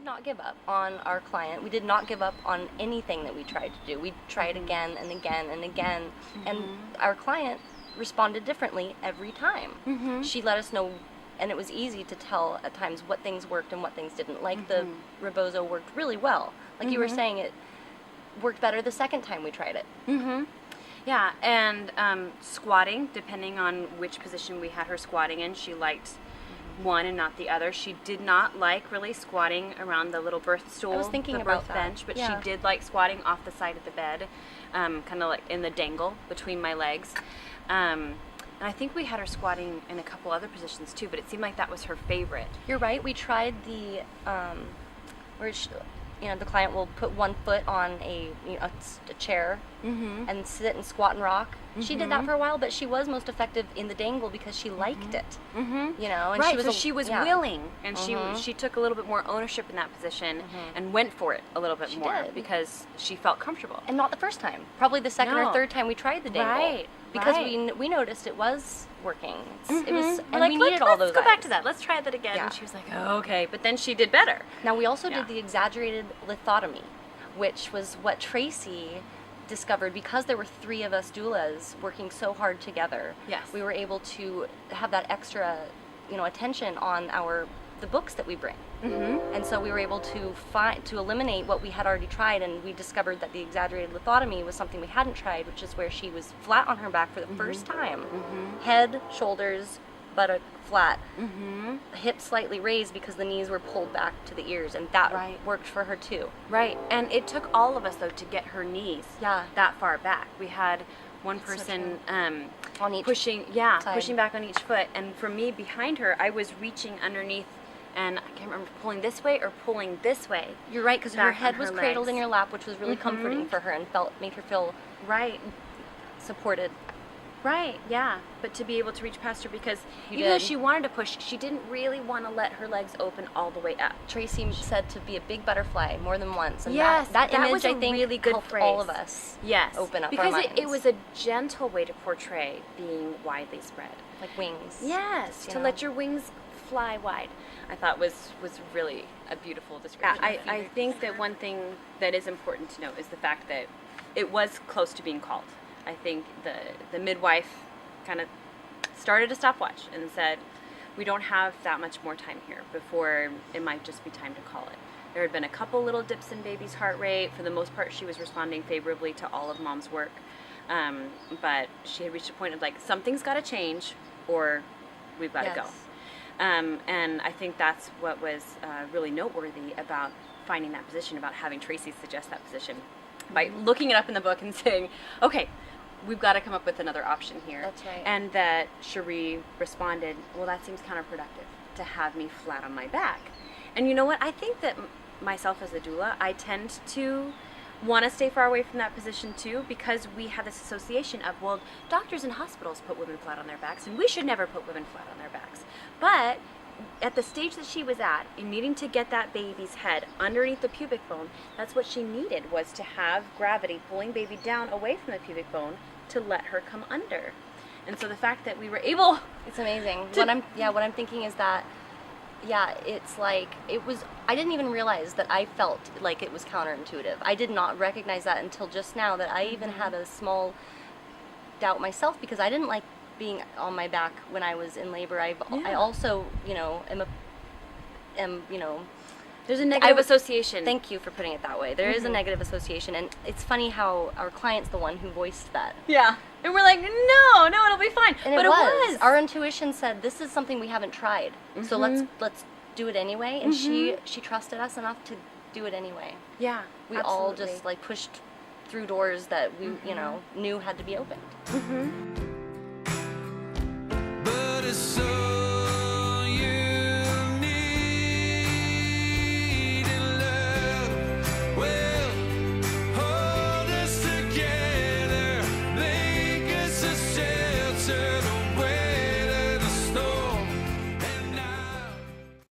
not give up on our client. We did not give up on anything that we tried to do. We tried again and again and again, and our client responded differently every time. She let us know, and it was easy to tell at times what things worked and what things didn't. Like the rebozo worked really well. Like you were saying, it worked better the second time we tried it. Yeah, and squatting, depending on which position we had her squatting in, she liked one and not the other. She did not like really squatting around the little birth stool, I was thinking the about birth that. bench, but Yeah. she did like squatting off the side of the bed, kind of like in the dangle between my legs. And I think we had her squatting in a couple other positions too, but it seemed like that was her favorite. You're right. We tried the where the client will put one foot on a chair and sit and squat and rock. She did that for a while, but she was most effective in the dangle because she liked it. And Right, she was willing, and Mhm. she took a little bit more ownership in that position and went for it a little bit She more did. because she felt comfortable. And not the first time. Probably the second No. or third time we tried the dangle. Right, Because right. we noticed it was working. It was, We're and like, we needed all those let's go back items. to that. Let's try that again. Yeah. And she was like, oh, okay. But then she did better. Now we also Yeah. did the exaggerated lithotomy, which was what Tracy discovered because there were 3 of us doulas working so hard together. Yes. We were able to have that extra, attention on the books that we bring. And so we were able to eliminate what we had already tried, and we discovered that the exaggerated lithotomy was something we hadn't tried, which is where she was flat on her back for the first time. Head, shoulders, buttock flat. Hips slightly raised because the knees were pulled back to the ears, and that Right. worked for her too. Right. And it took all of us, though, to get her knees Yeah. that far back. We had one That's so person On each pushing side. back on each foot. And for me, behind her, I was reaching underneath, and I can't remember pulling this way or pulling this way. You're right, because her Back head on was her cradled legs. in your lap, which was really comforting for her and made her feel Right. supported. Right, yeah. But to be able to reach past her, because You even though did. she wanted to push, she didn't really want to let her legs open all the way up. Tracy said to be a big butterfly more than once, and Yes, that image was a I think really good helped phrase. all of us Yes, open up because our it minds. was a gentle way to portray being widely spread. like wings. Yes, You to know. let your wings fly wide. I thought was really a beautiful description. I think that one thing that is important to note is the fact that it was close to being called. I think the midwife kind of started a stopwatch and said, we don't have that much more time here before it might just be time to call it. There had been a couple little dips in baby's heart rate. For the most part, she was responding favorably to all of mom's work. But she had reached a point of like, something's got to change or we've got to go. And I think that's what was really noteworthy about finding that position, about having Tracy suggest that position. By looking it up in the book and saying, okay, we've got to come up with another option here. That's right. And that Cherie responded, well, that seems counterproductive to have me flat on my back. And you know what? I think that myself as a doula, I tend to want to stay far away from that position too, because we have this association of, well, doctors and hospitals put women flat on their backs, and we should never put women flat on their backs. But at the stage that she was at, in needing to get that baby's head underneath the pubic bone, that's what she needed, was to have gravity pulling baby down away from the pubic bone to let her come under. And so the fact that we were able... It's amazing. What I'm thinking is that, it's like, I didn't even realize that I felt like it was counterintuitive. I did not recognize that until just now, that I even had a small doubt myself, because I didn't like being on my back when I was in labor. I also, am There's a negative association. Thank you for putting it that way. There is a negative association, and it's funny how our client's the one who voiced that. Yeah. And we're like, no, it'll be fine. And but it was. Our intuition said, this is something we haven't tried, so let's do it anyway. And she trusted us enough to do it anyway. Yeah, We all just like pushed through doors that we knew had to be opened. But it's so